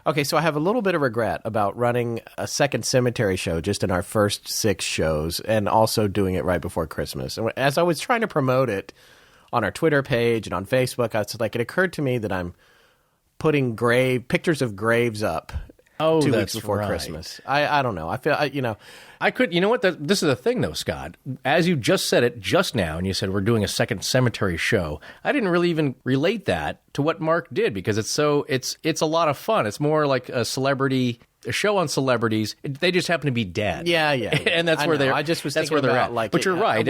Okay, so I have a little bit of regret about running a second cemetery show just in our first 6 shows and also doing it right before Christmas. And as I was trying to promote it on our Twitter page and on Facebook, it occurred to me that I'm putting pictures of graves up 2 weeks before Christmas. I don't know. I feel, I could, you know what? This is the thing, though, Scott. As you just said it just now, and you said we're doing a second cemetery show, I didn't really even relate that to what Mark did because it's a lot of fun. It's more like a show on celebrities. They just happen to be dead. Yeah. And that's where they're. I just was that's thinking where they're about, at. like, but you're right.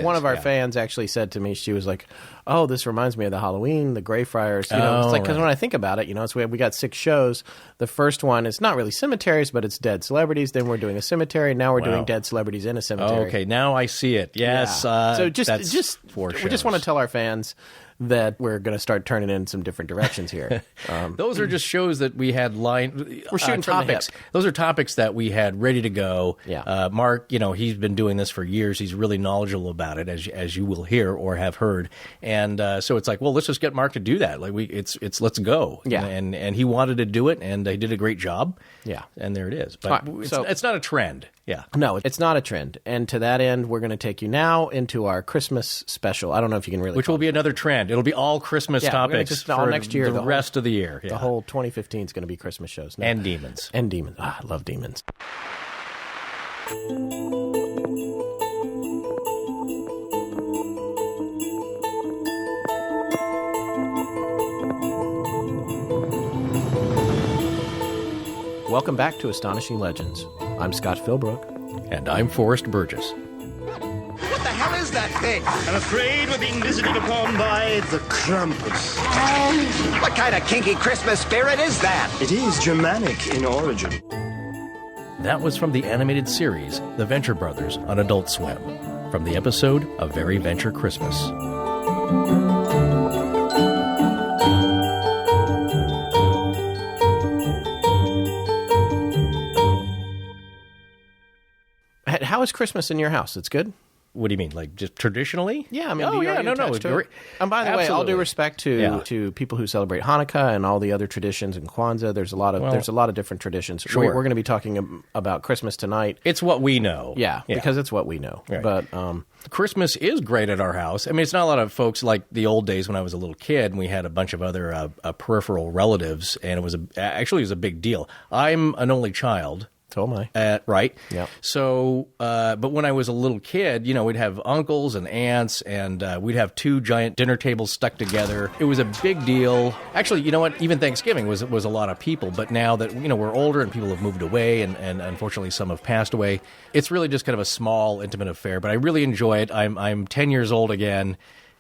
One of our fans actually said to me, she was like, "Oh, this reminds me of the Halloween, the Greyfriars." It's like because when I think about it, it's we got 6 shows. The first one is not really cemeteries, but it's dead celebrities. Then we're doing a cemetery. Now we're doing dead celebrities in a cemetery. Okay, now I see it. Yes. Yeah. So we just want to tell our fans that we're going to start turning in some different directions here. Those are just shows that we had lined. We're shooting topics. Those are topics that we had ready to go. Yeah. Mark, he's been doing this for years. He's really knowledgeable about it, as you will hear or have heard. And so it's like, well, let's just get Mark to do that. Like it's let's go. Yeah. And he wanted to do it, and he did a great job. Yeah. And there it is. But it's not a trend. Yeah. No, it's not a trend. And to that end, we're going to take you now into our Christmas special. I don't know if you can really. Which will be another trend. It'll be all Christmas topics for all next year. The rest of the year. The whole 2015 is going to be Christmas shows. And demons. And demons. I love demons. Welcome back to Astonishing Legends. I'm Scott Philbrook. And I'm Forrest Burgess. What the hell is that thing? I'm afraid we're being visited upon by the Krampus. What kind of kinky Christmas spirit is that? It is Germanic in origin. That was from the animated series, The Venture Brothers, on Adult Swim, from the episode A Very Venture Christmas. How is Christmas in your house? It's good? What do you mean? Like just traditionally? Yeah, I mean, no. Great. And by the way, all due respect to people who celebrate Hanukkah and all the other traditions and Kwanza, there's a lot of different traditions. Sure. We're going to be talking about Christmas tonight. It's what we know. Yeah, because it's what we know. Right. But Christmas is great at our house. I mean, it's not a lot of folks like the old days when I was a little kid and we had a bunch of other peripheral relatives, and it was a big deal. I'm an only child. So am I. Right? Yeah. So, but when I was a little kid, we'd have uncles and aunts, and we'd have 2 giant dinner tables stuck together. It was a big deal. Actually, you know what? Even Thanksgiving was a lot of people. But now that, we're older and people have moved away, and unfortunately some have passed away, it's really just kind of a small, intimate affair. But I really enjoy it. I'm 10 years old again.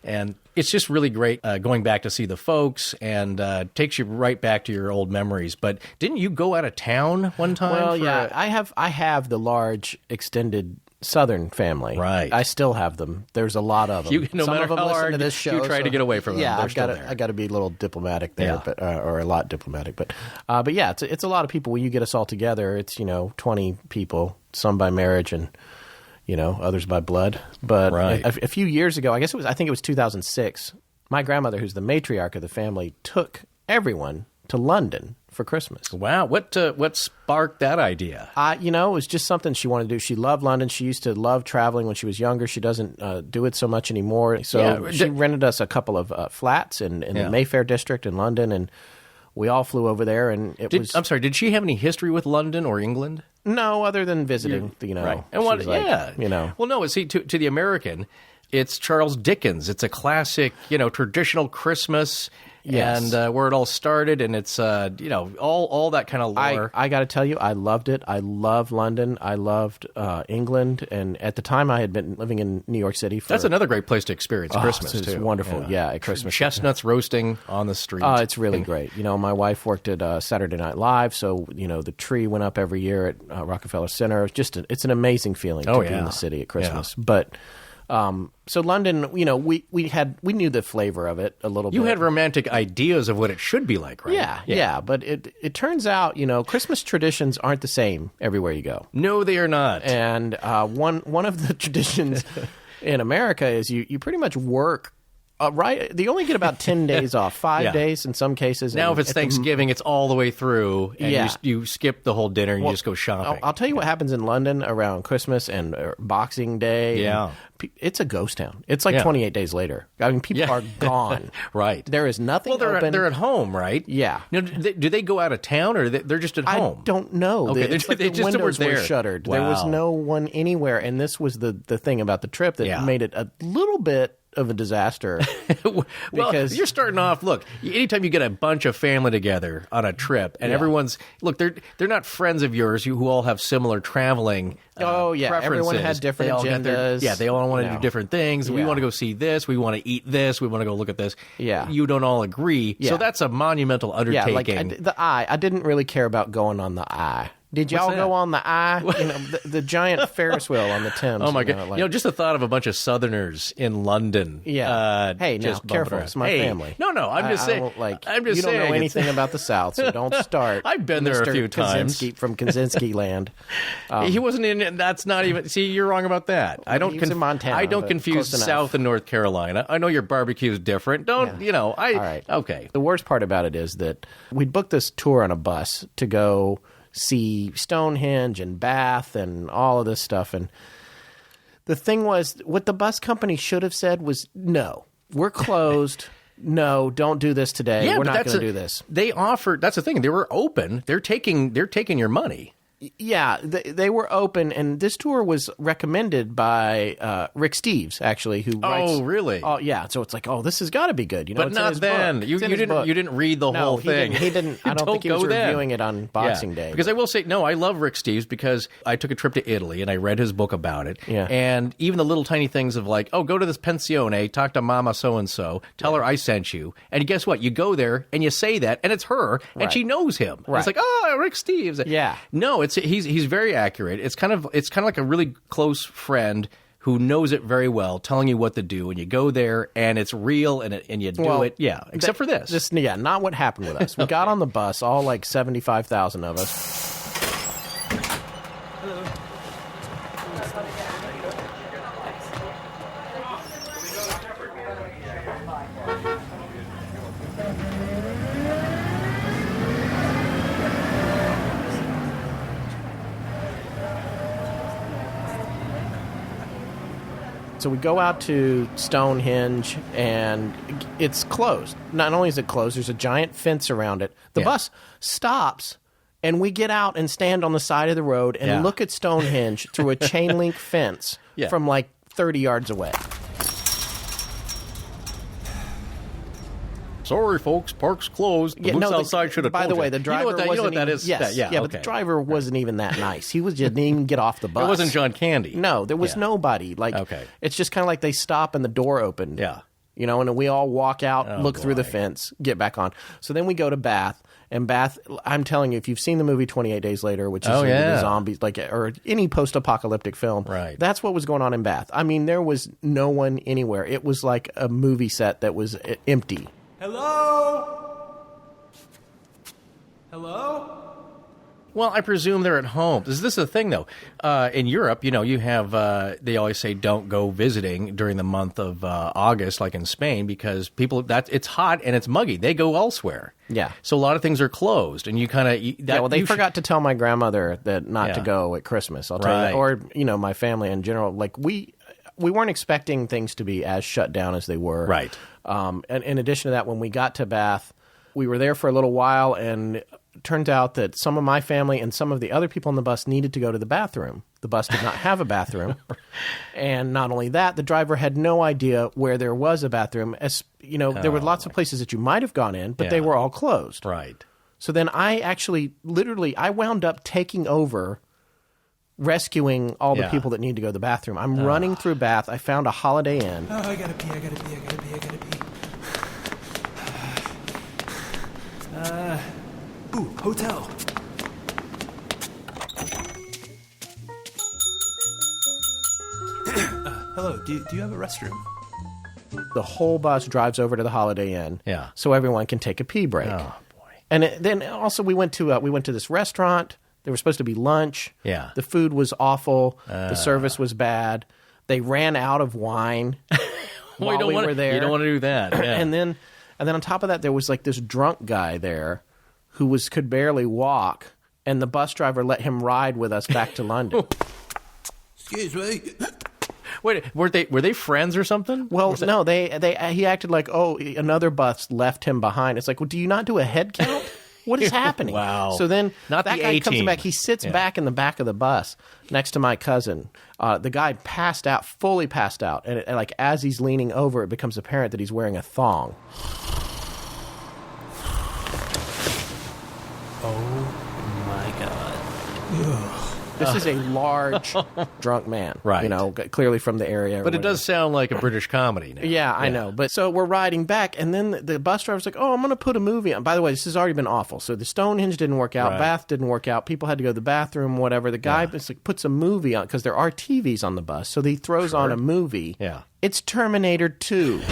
And it's just really great going back to see the folks, and takes you right back to your old memories. But didn't you go out of town one time? Well, yeah, I have the large extended Southern family. Right. I still have them. There's a lot of them. No Some matter of them how listen hard to this show. you try to get away from them. Yeah, I got to be a little diplomatic there, Yeah. but or a lot diplomatic. But yeah, it's a lot of people. When you get us all together, it's 20 people, some by marriage and others by blood. But right. a few years ago, I think it was 2006, my grandmother, who's the matriarch of the family, took everyone to London for Christmas. Wow. What sparked that idea? It was just something she wanted to do. She loved London. She used to love traveling when she was younger. She doesn't do it so much anymore. So she rented us a couple of flats in the Mayfair district in London, and we all flew over there. And I'm sorry, did she have any history with London or England? No, other than visiting, Right. And what, Well, no, see, to the American, it's Charles Dickens. It's a classic, traditional Christmas. Yes. And where it all started, and it's, all that kind of lore. I got to tell you, I loved it. I loved London. I loved England. And at the time, I had been living in New York City. That's another great place to experience Christmas, it's too. wonderful. Yeah, at Christmas. Chestnuts roasting on the street. It's really great. My wife worked at Saturday Night Live, so, the tree went up every year at Rockefeller Center. It's an amazing feeling to be in the city at Christmas. Yeah. But... so London, we knew the flavor of it a little bit. You had romantic ideas of what it should be like, right? Yeah. But it turns out, Christmas traditions aren't the same everywhere you go. No, they are not. And one of the traditions in America is you pretty much work Right. They only get about 10 days off, 5 days in some cases. Now, if it's Thanksgiving, it's all the way through, and you skip the whole dinner and you just go shopping. I'll tell you what happens in London around Christmas and Boxing Day. Yeah. It's a ghost town. It's like 28 days later. I mean, people are gone. Right. There is nothing open. They're at home, right? Yeah. Now, do they go out of town, or they're just at home? I don't know. Okay, the just windows were were there. shuttered. Wow. There was no one anywhere, and this was the thing about the trip that made it a little bit of a disaster. Because you're starting off, look, anytime you get a bunch of family together on a trip and everyone's, look, they're not friends of yours who all have similar traveling preferences. Everyone had different agendas. They all want to do different things. We want to go see this. We want to eat this. We want to go look at this. Yeah. You don't all agree. Yeah. So that's a monumental undertaking. Yeah, like the Eye. I didn't really care about going on the Eye. Did y'all go on the Eye? The giant Ferris wheel on the Thames. Oh, my God. Just the thought of a bunch of Southerners in London. Yeah. Hey, now, careful. It's my family. No, I'm just saying. You don't know anything about the South, so don't start. I've been there a few times. From Kaczynski land. He wasn't in. That's not even. See, you're wrong about that. I don't. He was in Montana. I don't confuse South and North Carolina. I know your barbecue is different. Don't. All right. Okay. The worst part about it is that we booked this tour on a bus to go see Stonehenge and Bath and all of this stuff. And the thing was, what the bus company should have said was, no, we're closed. No, don't do this today. We're not going to do this. They offered, that's the thing. They were open. They're taking your money. Yeah, they were open, and this tour was recommended by Rick Steves, actually, who writes. Oh, really? Oh, yeah. So it's like, this has got to be good, But it's not then. You didn't read the whole thing. He didn't. I don't think he was reviewing it on Boxing Day. Because I will say, no, I love Rick Steves because I took a trip to Italy and I read his book about it. Yeah. And even the little tiny things of like, go to this pensione, talk to Mama so and so, tell her I sent you, and guess what? You go there and you say that, and it's her, and she knows him. Right. It's like, Rick Steves. Yeah. No, he's very accurate. It's kind of like a really close friend who knows it very well, telling you what to do, and you go there, and it's real, and you do it. Yeah, except for this. Not what happened with us. We got on the bus, all like 75,000 of us. So we go out to Stonehenge, and it's closed. Not only is it closed, there's a giant fence around it. The bus stops, and we get out and stand on the side of the road and look at Stonehenge through a chain link fence from like 30 yards away. Sorry, folks, park's closed. The booths outside should have told you. By the way, the driver you know what that is? Yes, but the driver wasn't even that nice. He didn't even get off the bus. It wasn't John Candy. No, there was nobody. It's just kind of like they stop and the door opened. Yeah. And we all walk out, look through the fence, get back on. So then we go to Bath. And Bath, I'm telling you, if you've seen the movie 28 Days Later, which is the zombies, or any post-apocalyptic film, that's what was going on in Bath. I mean, there was no one anywhere. It was like a movie set that was empty. Hello? Hello? Well, I presume they're at home. This is the thing, though. In Europe, you have, they always say don't go visiting during the month of August, like in Spain, because it's hot and it's muggy. They go elsewhere. Yeah. So a lot of things are closed, and you kind of... they forgot to tell my grandmother that not to go at Christmas. I'll tell you that. Or, my family in general. Like, we weren't expecting things to be as shut down as they were. Right. And in addition to that, when we got to Bath, we were there for a little while, and it turns out that some of my family and some of the other people on the bus needed to go to the bathroom. The bus did not have a bathroom. And not only that, the driver had no idea where there was a bathroom. There were lots of places that you might have gone in, but they were all closed. Right. So then I actually, I wound up taking over rescuing all the people that need to go to the bathroom. I'm running through Bath. I found a Holiday Inn. Oh, I gotta pee. Hotel. Hello, do you have a restroom? The whole bus drives over to the Holiday Inn, so everyone can take a pee break. Oh boy! And then also we went to this restaurant. There was supposed to be lunch. Yeah. The food was awful. The service was bad. They ran out of wine. while we were there. You don't want to do that. Yeah. And then on top of that, there was like this drunk guy there who could barely walk, and the bus driver let him ride with us back to London. Excuse me. Wait, were they friends or something? Well, no, he acted like, another bus left him behind. It's like, well, do you not do a head count? What is happening? Wow. So then Not that the guy A-team. comes back. He sits back in the back of the bus next to my cousin. The guy passed out, fully passed out. And like as he's leaning over, it becomes apparent that he's wearing a thong. Oh my God. This is a large drunk man. Right. You know, clearly from the area. But it does sound like a British comedy now. Yeah, I know. But so we're riding back, and then the bus driver's like, I'm going to put a movie on. By the way, this has already been awful. So the Stonehenge didn't work out. Right. Bath didn't work out. People had to go to the bathroom, whatever. The guy puts a movie on because there are TVs on the bus. So he throws on a movie. Yeah. It's Terminator 2.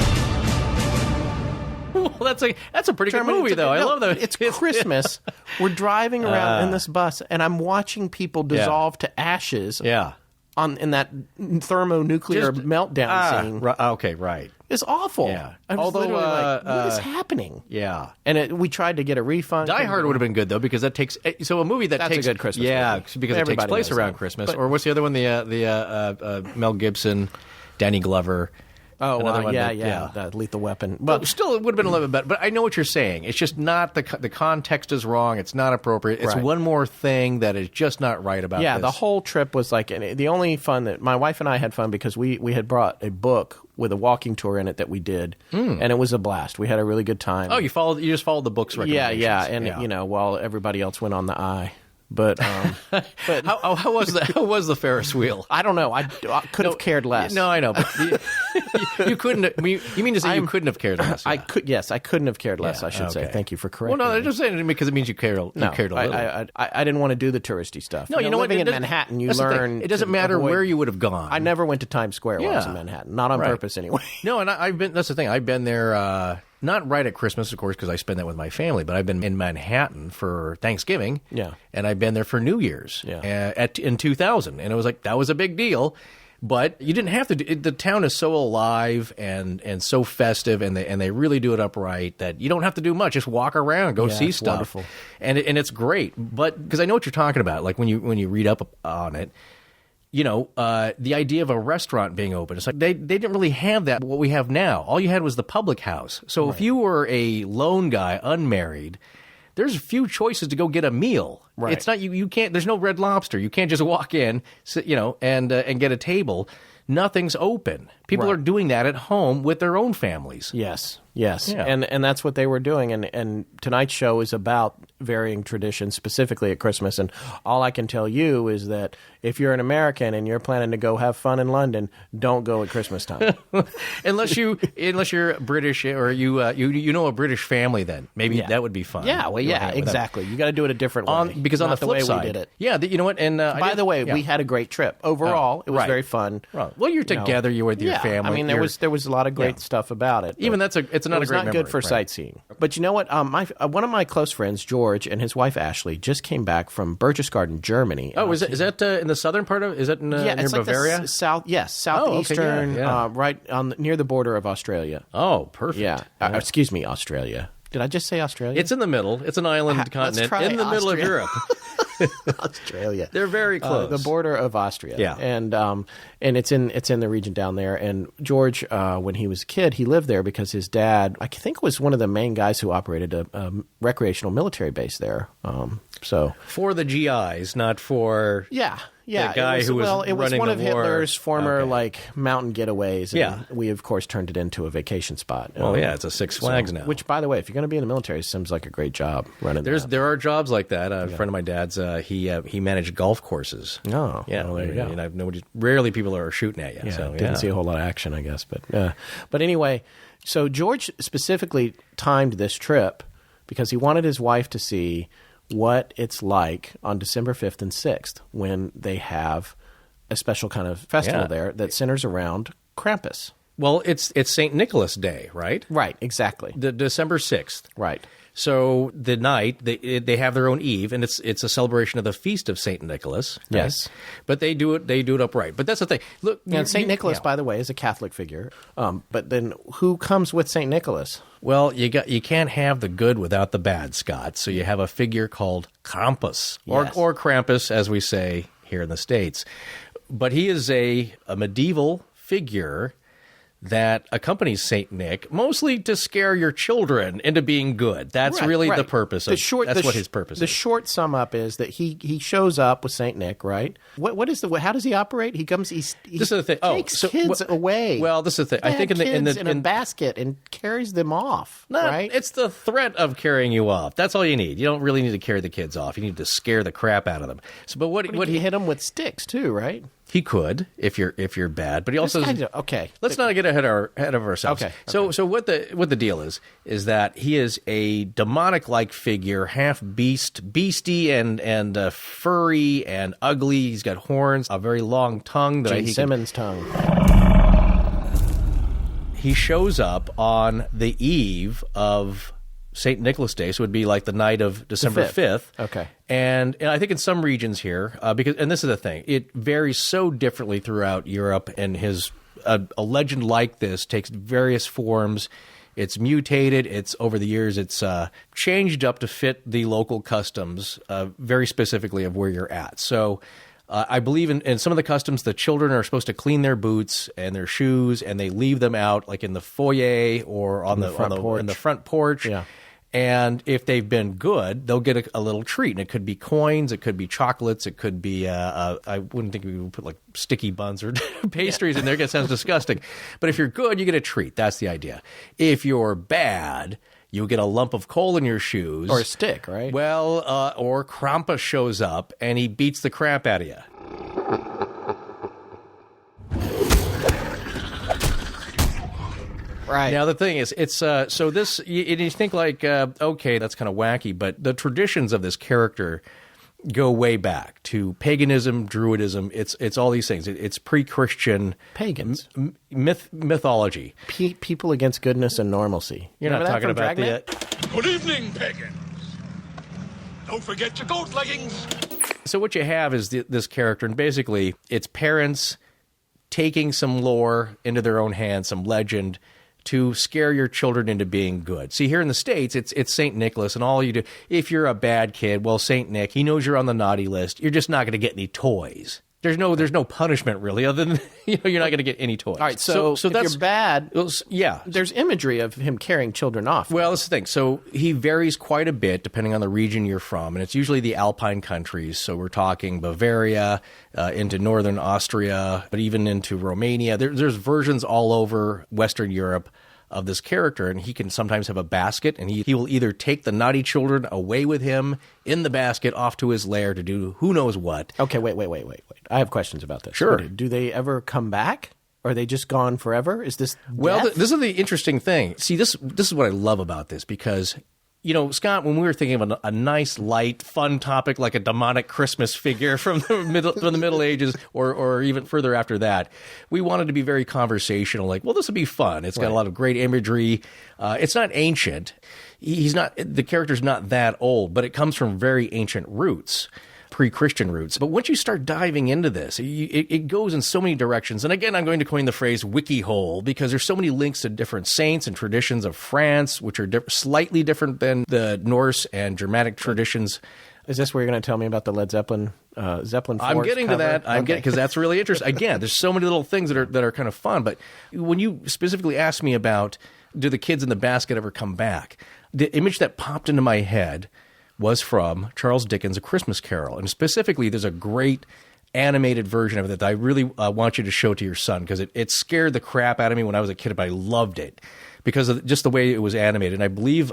Well, that's a pretty good movie, though. I love that. It's Christmas. We're driving around in this bus, and I'm watching people dissolve to ashes Yeah. in that thermonuclear meltdown scene. Okay, right. It's awful. Yeah. I was Although, literally like, what is happening? Yeah. And we tried to get a refund. Die Hard would have been good, though, because that takes... So a movie that That's takes... a good Christmas Yeah, movie. because Everybody it takes place knows around that. Christmas. But- Or what's the other one? The Mel Gibson, Danny Glover... Oh, Another one yeah. that- The Lethal Weapon. But still, it would have been a little bit better. But I know what you're saying. It's just not the context is wrong. It's not appropriate. It's Right. one more thing that is just not right about yeah, this. the whole trip was like, and the only fun that my wife and I had fun because we had brought a book with a walking tour in it that we did, and it was a blast. We had a really good time. Oh, you just followed the book's recommendations. Yeah, and you know, while everybody else went on the eye. But How was the Ferris wheel? I don't know. I could have cared less. No, I know. But you couldn't. You mean to say you couldn't have cared less? I could. Yes, I couldn't have cared less. Yeah, I should say. okay. Thank you for Well, correcting no, me. I'm just saying because it means you cared. You cared a little. I didn't want to do the touristy stuff. No, you know what? Living It in doesn't- Manhattan, you that's the thing. learn. It doesn't to matter avoid- where you would have gone. I never went to Times Square while I was in Yeah. Manhattan. Not on Right. purpose, anyway. No, and I've been. That's the thing. I've been there. Not right at Christmas, of course, because I spend that with my family. But I've been in Manhattan for Thanksgiving. Yeah. And I've been there for New Year's. Yeah. In 2000, and it was like that was a big deal. But you didn't have to. The town is so alive and so festive, and they really do it upright that you don't have to do much. Just walk around, go see it's stuff, wonderful. and it's great. But because I know what you're talking about, like when you read up on it. You know, the idea of a restaurant being open. It's like they didn't really have that, what we have now. All you had was the public house. So if you were a lone guy, unmarried, there's a few choices to go get a meal. Right. It's not, you can't, there's no Red Lobster. You can't just walk in, sit, and get a table. Nothing's open. People Right. are doing that at home with their own families. Yes. Yeah. And that's what they were doing. And tonight's show is about varying traditions, specifically at Christmas. And all I can tell you is that if you're an American and you're planning to go have fun in London, don't go at Christmas time. unless you're British or you know a British family, then maybe that would be fun. Yeah, well, You wanna hang with them. exactly. You got to do it a different way. Because on not the flip way side, we did it. yeah, you know what? And By the way, we had a great trip. Overall, it was right. very fun. Right. Well, you're together. You're with your family. I mean, there was a lot of great stuff about it. Even it's not it a was great not memory, good for right. sightseeing. But you know what? One of my close friends, George, and his wife Ashley, just came back from Berchtesgaden, Germany. Oh, is that in the southern part of? Is that near it's like Bavaria? the southeastern, yeah. right near the border of Australia. Oh, perfect. Yeah, excuse me, Australia. Did I just say Australia? It's in the middle. It's an island continent try in the middle of Austria. Europe. Australia. They're very close. The border of Austria. Yeah. And it's in the region down there. And George, when he was a kid, he lived there because his dad, I think, was one of the main guys who operated a recreational military base there. So For the GIs, not for yeah. the guy who was it was running one the of war. Hitler's former Okay. mountain getaways. And Yeah. we of course turned it into a vacation spot. Well, yeah, it's a Six Flags now. Which, by the way, if you're going to be in the military, it seems like a great job running. There are jobs like that. A friend of my dad's, he managed golf courses. Oh, yeah. well, there you go. And I've rarely people are shooting at you. Yeah, so didn't see a whole lot of action, I guess. But anyway, so George specifically timed this trip because he wanted his wife to see what it's like on December 5th and 6th when they have a special kind of festival there that centers around Krampus. Well, it's St. Nicholas Day, right? Right, exactly. The December 6th. Right. So the night they have their own eve, and it's a celebration of the feast of Saint Nicholas. Right? Yes, but they do it upright. But that's the thing. Look, and Saint Nicholas, by the way, is a Catholic figure. But then who comes with Saint Nicholas? Well, you can't have the good without the bad, Scott. So you have a figure called Krampus, or Krampus, as we say here in the States. But he is a medieval figure that accompanies Saint Nick, mostly to scare your children into being good. That's really the purpose. That's what his purpose is. The short sum up is that he shows up with Saint Nick, right? How does he operate? He comes. This is the thing. Takes kids away. Well, this is the thing. I think in a basket and carries them off. Right? It's the threat of carrying you off. That's all you need. You don't really need to carry the kids off. You need to scare the crap out of them. So, but what he hit them with sticks too, right? He could if you're bad, but he also okay. Let's not get ahead of ourselves. Okay. So what the deal is that he is a demonic-like figure, half beastie and furry and ugly. He's got horns, a very long tongue. Gene Simmons tongue. He shows up on the eve of St. Nicholas Day, so it would be like the night of December 5th. Okay. And I think in some regions here, and this is the thing, it varies so differently throughout Europe, and a legend like this takes various forms. It's mutated. It's over the years, it's changed up to fit the local customs, very specifically of where you're at. So I believe in some of the customs, the children are supposed to clean their boots and their shoes, and they leave them out like in the foyer or in the front porch. Yeah. And if they've been good, they'll get a little treat. And it could be coins, it could be chocolates, it could be, I wouldn't think we would put like sticky buns or pastries in there. That sounds disgusting. But if you're good, you get a treat. That's the idea. If you're bad, you'll get a lump of coal in your shoes. Or a stick, right? Well, or Krampus shows up and he beats the crap out of you. Right. Now, the thing is, it's so this, you think like, okay, that's kind of wacky, but the traditions of this character go way back to paganism, druidism. It's all these things. It's pre-Christian pagans mythology. People against goodness and normalcy. You're not talking about the. Good evening, pagans. Don't forget your goat leggings. So what you have is this character, and basically it's parents taking some lore into their own hands, some legend, to scare your children into being good. See, here in the States, it's St. Nicholas, and all you do, if you're a bad kid, well, St. Nick, he knows you're on the naughty list. You're just not going to get any toys. There's no punishment, really, other than you're not going to get any toys. All right, so if that's, you're bad, yeah. There's imagery of him carrying children off. Well, that's the thing. So he varies quite a bit depending on the region you're from, and it's usually the Alpine countries. So we're talking Bavaria, into northern Austria, but even into Romania. There's versions all over Western Europe of this character, and he can sometimes have a basket, and he will either take the naughty children away with him in the basket off to his lair to do who knows what. Okay, wait. I have questions about this. Sure. Do they ever come back? Or are they just gone forever? Is this Well, this is the interesting thing. See, this is what I love about this, because Scott, when we were thinking of a nice, light, fun topic like a demonic Christmas figure from the Middle Ages or even further after that, we wanted to be very conversational. Like, well, this would be fun. It's got a lot of great imagery. It's not ancient. The character's not that old, but it comes from very ancient roots. Pre-Christian roots. But once you start diving into this, it goes in so many directions. And again, I'm going to coin the phrase wiki hole, because there's so many links to different saints and traditions of France, which are slightly different than the Norse and Germanic traditions. Is this where you're going to tell me about the Led Zeppelin Zeppelin 4 I'm getting cover? to that. Because that's really interesting. Again, there's so many little things that are kind of fun. But when you specifically asked me about, do the kids in the basket ever come back? The image that popped into my head was from Charles Dickens' A Christmas Carol. And specifically, there's a great animated version of it that I really want you to show to your son, because it scared the crap out of me when I was a kid, but I loved it because of just the way it was animated. And I believe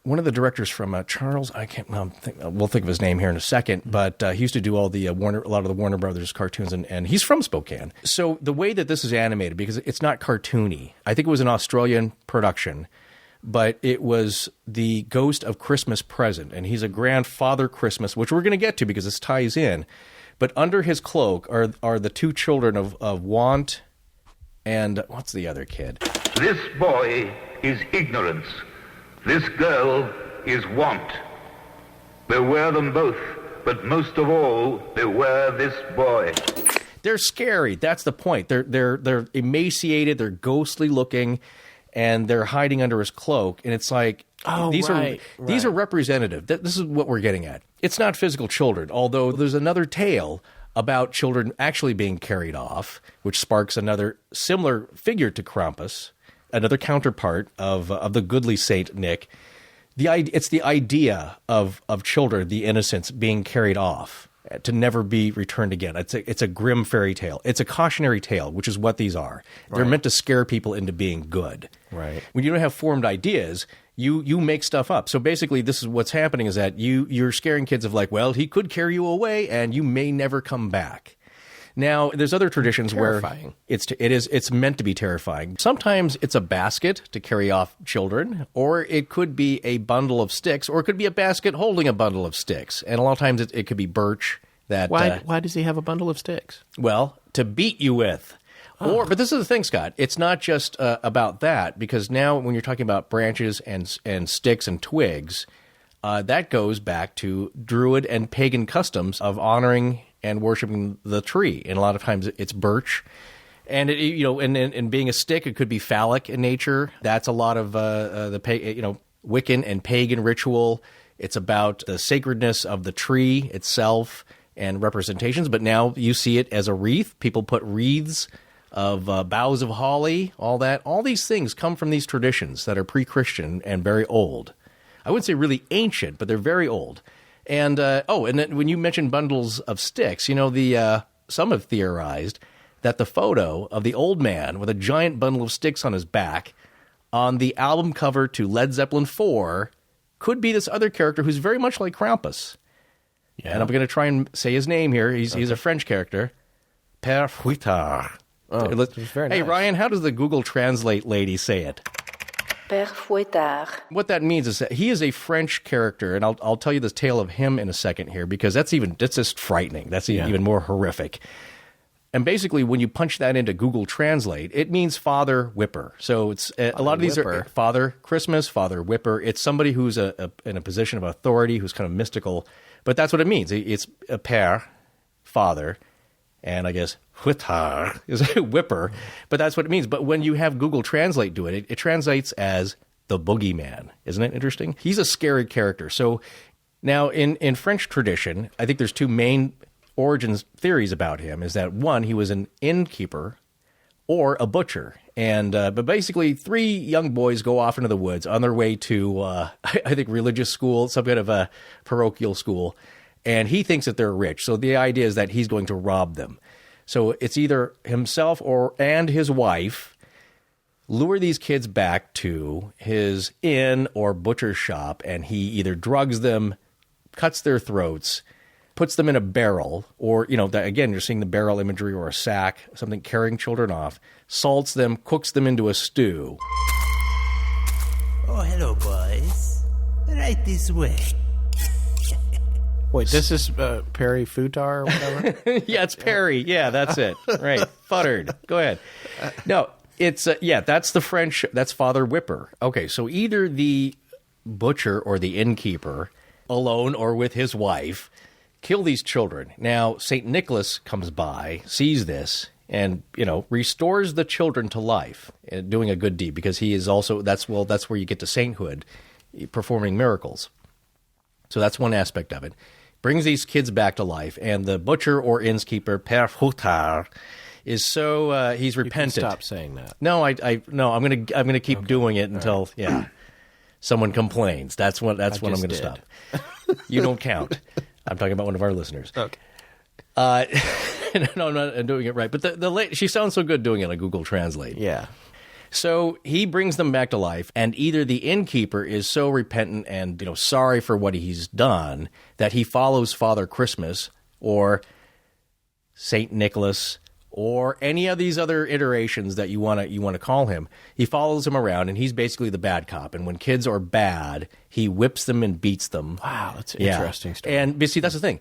one of the directors from Charles, we'll think of his name here in a second, but he used to do all the a lot of the Warner Brothers cartoons, and he's from Spokane. So the way that this is animated, because it's not cartoony, I think it was an Australian production, but it was the Ghost of Christmas Present, and he's a grandfather Christmas, which we're going to get to because this ties in. But under his cloak are the two children of Want And what's the other kid? This boy is ignorance. This girl is want. Beware them both, but most of all, beware this boy. They're scary. That's the point. They're emaciated. They're ghostly looking, and they're hiding under his cloak. And it's like, these are representative. This is what we're getting at. It's not physical children, although there's another tale about children actually being carried off, which sparks another similar figure to Krampus, another counterpart of the goodly Saint Nick. It's the idea of children, the innocents, being carried off to never be returned again. It's a grim fairy tale. It's a cautionary tale, which is what these are. They're meant to scare people into being good. Right. When you don't have formed ideas, you make stuff up. So basically, this is what's happening is that you're scaring kids of like, well, he could carry you away and you may never come back. Now, there's other traditions where it's meant to be terrifying. Sometimes it's a basket to carry off children, or it could be a bundle of sticks, or it could be a basket holding a bundle of sticks. And a lot of times it could be birch. Why does he have a bundle of sticks? Well, to beat you with. But this is the thing, Scott. It's not just about that, because now when you're talking about branches and sticks and twigs, that goes back to Druid and pagan customs of honoring and worshiping the tree. And a lot of times it's birch. And, and being a stick, it could be phallic in nature. That's a lot of Wiccan and pagan ritual. It's about the sacredness of the tree itself and representations. But now you see it as a wreath. People put wreaths of boughs of holly, all that. All these things come from these traditions that are pre-Christian and very old. I wouldn't say really ancient, but they're very old. And and then when you mentioned bundles of sticks, some have theorized that the photo of the old man with a giant bundle of sticks on his back on the album cover to Led Zeppelin 4 could be this other character who's very much like Krampus. Yeah. And I'm going to try and say his name here. He's a French character. Père Fouettard. Oh, very nice. Hey, Ryan, how does the Google Translate lady say it? Père Fouettard. What that means is that he is a French character, and I'll tell you the tale of him in a second here, because that's just frightening. That's even more horrific. And basically, when you punch that into Google Translate, it means Father Whipper. So it's a lot of these are Father Christmas, Father Whipper. It's somebody who's in a position of authority, who's kind of mystical. But that's what it means. It's a père, father, and I guess Fouettard is a whipper, but that's what it means. But when you have Google Translate do it, it translates as the boogeyman. Isn't it interesting? He's a scary character. So now in French tradition, I think there's two main origins theories about him. Is that one, he was an innkeeper or a butcher. And but basically 3 young boys go off into the woods on their way to, I think, religious school, some kind of a parochial school. And he thinks that they're rich. So the idea is that he's going to rob them. So it's either himself and his wife lure these kids back to his inn or butcher shop, and he either drugs them, cuts their throats, puts them in a barrel, or, again, you're seeing the barrel imagery, or a sack, something carrying children off, salts them, cooks them into a stew. Oh, hello, boys. Right this way. Wait, this is Perry Fouettard or whatever? Yeah, it's Perry. Yeah, that's it. Right. Futtered. Go ahead. No, it's, that's the French, that's Father Whipper. Okay, so either the butcher or the innkeeper, alone or with his wife, kill these children. Now, St. Nicholas comes by, sees this, and, restores the children to life, doing a good deed, because he is also, that's where you get to sainthood, performing miracles. So that's one aspect of it. Brings these kids back to life, and the butcher or innkeeper, Père Fouettard, is so he's repentant. You can stop saying that. No, I'm gonna keep doing it until someone complains. That's what I'm gonna stop. You don't count. I'm talking about one of our listeners. Okay. No, I'm not doing it right. But the she sounds so good doing it on Google Translate. Yeah. So he brings them back to life, and either the innkeeper is so repentant and sorry for what he's done that he follows Father Christmas or Saint Nicholas or any of these other iterations that you want to call him. He follows him around, and he's basically the bad cop. And when kids are bad, he whips them and beats them. Wow, that's an interesting story. And see, that's the thing.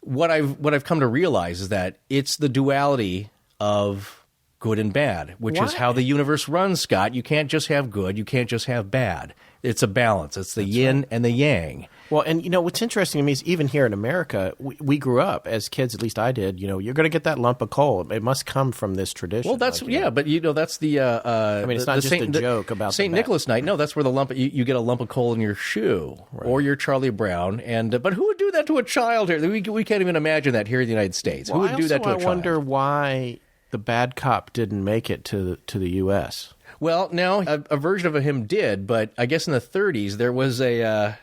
What I've come to realize is that it's the duality of good and bad, which is how the universe runs, Scott. You can't just have good. You can't just have bad. It's a balance. It's the yin and the yang. Well, and what's interesting to me is even here in America, we grew up as kids, at least I did, you're going to get that lump of coal. It must come from this tradition. Well, that's, but that's the... I mean, it's not just a joke about St. Nicholas Night. No, that's where you get a lump of coal in your shoe or your Charlie Brown. But who would do that to a child here? We can't even imagine that here in the United States. Well, who would do that to a child? I wonder why the bad cop didn't make it to the U.S. Well, now, a version of him did, but I guess in the 30s there was I'm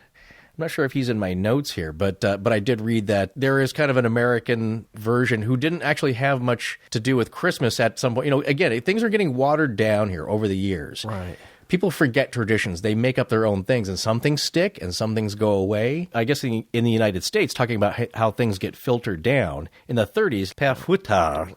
not sure if he's in my notes here, but I did read that there is kind of an American version who didn't actually have much to do with Christmas at some point. Again, things are getting watered down here over the years. Right. People forget traditions. They make up their own things, and some things stick and some things go away. I guess in the United States, talking about how things get filtered down, in the 30s, Père Fouettard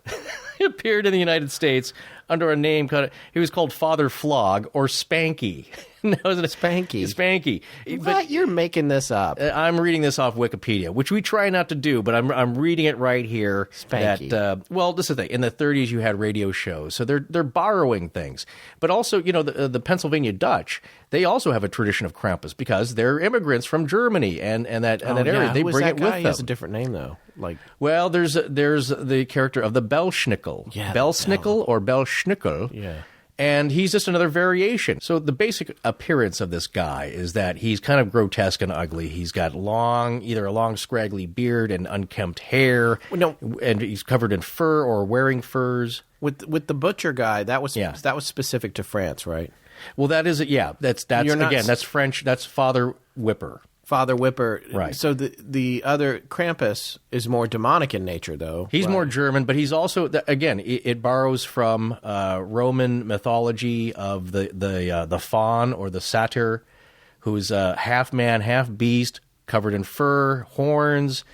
appeared in the United States under a name he was called Father Flog or Spanky. No, isn't it? Spanky. Spanky. But you're making this up. I'm reading this off Wikipedia, which we try not to do, but I'm reading it right here. Spanky. That, this is the thing. In the 30s, you had radio shows, so they're borrowing things. But also, the Pennsylvania Dutch, they also have a tradition of Krampus because they're immigrants from Germany and that area. They bring it with them. He has a different name though. Well, there's the character of the Belschnickel. Yeah, Belsnickel or Belschnickel. Yeah. And he's just another variation. So the basic appearance of this guy is that he's kind of grotesque and ugly. He's got either a long scraggly beard and unkempt hair, and he's covered in fur or wearing furs. With the butcher guy, that was specific to France, right? Well, that is that's French. That's Father Whipper. Father Whipper. Right. So the other Krampus is more demonic in nature, though. He's more German, but he's also, again, it borrows from Roman mythology of the faun or the satyr, who's half man, half beast, covered in fur, horns,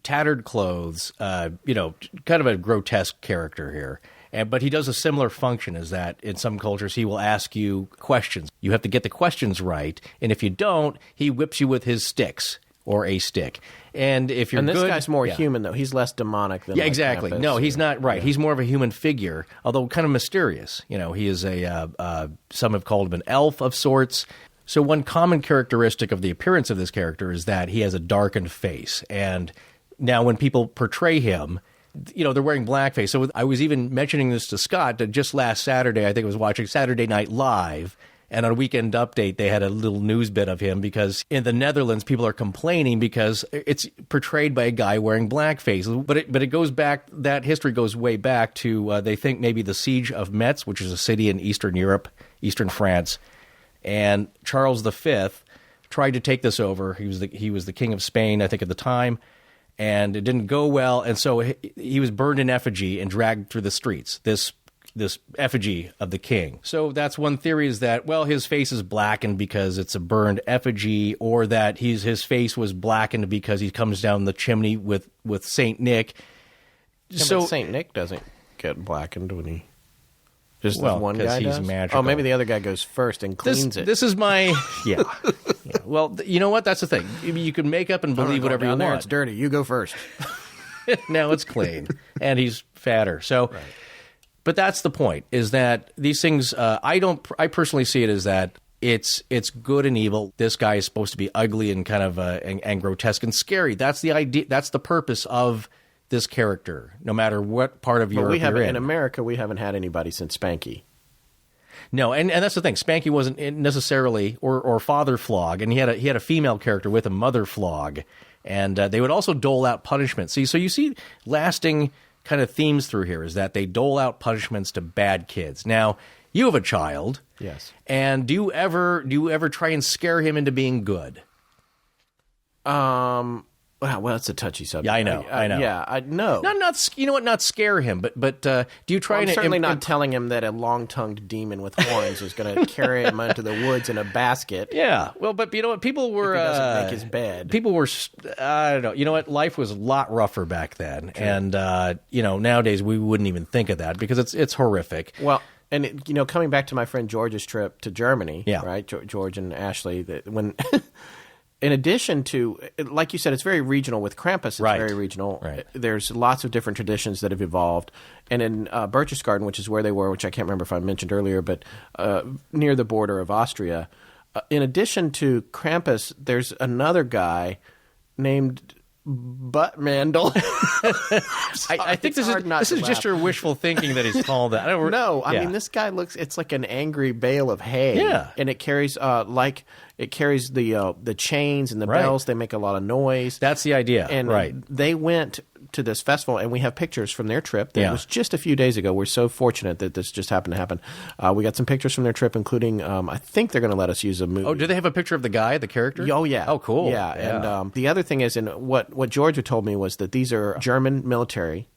tattered clothes, kind of a grotesque character here. But he does a similar function as that in some cultures. He will ask you questions. You have to get the questions right. And if you don't, he whips you with his sticks or a stick. And if you're this guy's more human, though. He's less demonic than exactly. Krampus. No, he's not. Right. Yeah. He's more of a human figure, although kind of mysterious. He is some have called him an elf of sorts. So one common characteristic of the appearance of this character is that he has a darkened face. And now when people portray him, they're wearing blackface. So I was even mentioning this to Scott that just last Saturday, I think I was watching Saturday Night Live, and on a Weekend Update, they had a little news bit of him because in the Netherlands, people are complaining because it's portrayed by a guy wearing blackface. But it goes back, that history goes way back to, they think maybe the Siege of Metz, which is a city in Eastern Europe, Eastern France, and Charles V tried to take this over. He was the king of Spain, I think, at the time. And it didn't go well, and so he was burned in effigy and dragged through the streets, this effigy of the king. So that's one theory, is that, well, his face is blackened because it's a burned effigy, or that his face was blackened because he comes down the chimney with St. Nick. Yeah, but St. Nick doesn't get blackened when he... Just this one guy he's does? magical. Oh, maybe the other guy goes first and cleans it. This is my... Yeah. Well, you know what? That's the thing. You can make up and believe whatever you want. There, it's dirty. You go first. Now it's clean. And he's fatter. So, right. But that's the point, is that these things... I personally see it as that it's good and evil. This guy is supposed to be ugly and kind of and grotesque and scary. That's the idea. That's the purpose of this character, no matter what part of Europe you're in. In America, we haven't had anybody since Spanky. No, and that's the thing. Spanky wasn't necessarily, or Father Flog, and he had a female character with him, Mother Flog, and they would also dole out punishments. So you see lasting kind of themes through here, is that they dole out punishments to bad kids. Now, you have a child, yes, and do you ever try and scare him into being good? Well, it's a touchy subject. Yeah, I know. Yeah, I know. Not scare him, but do you try I'm certainly not telling him that a long-tongued demon with horns is going to carry him into the woods in a basket. Yeah, well, but you know what? People were... If he doesn't make his bed. People were... I don't know. You know what? Life was a lot rougher back then. True. And, nowadays we wouldn't even think of that because it's horrific. Well... And, coming back to my friend George's trip to Germany, yeah. Right? George and Ashley, when in addition to, like you said, it's very regional with Krampus. It's Right. very regional. Right. There's lots of different traditions that have evolved. And in Berchtesgaden, which is where they were, which I can't remember if I mentioned earlier, but near the border of Austria, in addition to Krampus, there's another guy named Buttmandel. I think this is just your wishful thinking that he's called that. I mean, this guy it's like an angry bale of hay. Yeah. And it carries the chains and the bells. They make a lot of noise. That's the idea. And they went to this festival, and we have pictures from their trip. That was just a few days ago. We're so fortunate that this just happened to happen. We got some pictures from their trip, including I think they're going to let us use a movie. Oh, do they have a picture of the guy, the character? Oh, yeah. Oh, cool. Yeah. And the other thing is, and what Georgia told me was that these are German military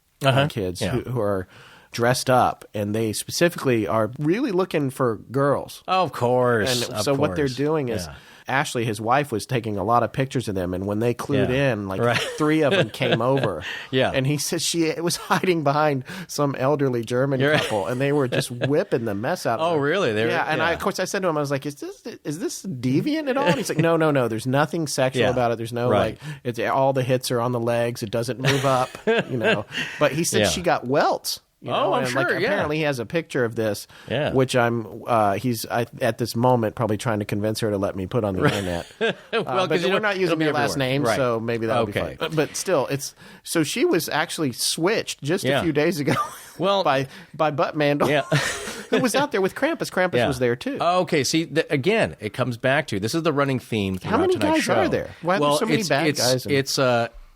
kids who are dressed up, and they specifically are really looking for girls. Oh, of course. And so what they're doing is Ashley, his wife, was taking a lot of pictures of them, and when they clued in, three of them came over. And he said she was hiding behind some elderly German couple, and they were just whipping the mess out of her. Oh, really? And of course I said to him, I was like, is this deviant at all? And he's like, no, there's nothing sexual about it. There's no it's all the hits are on the legs. It doesn't move up, But he said she got welts. I'm sure. Apparently, he has a picture of this, which he's at this moment probably trying to convince her to let me put on the internet. Well, because we're not using their last name, so maybe that'll be fine. But still, so she was actually switched just a few days ago. Well, by Buttmandel, who was out there with Krampus. Krampus was there too. Okay, see, again, it comes back to this is the running theme. How many guys show. are there? Why are there so many bad guys?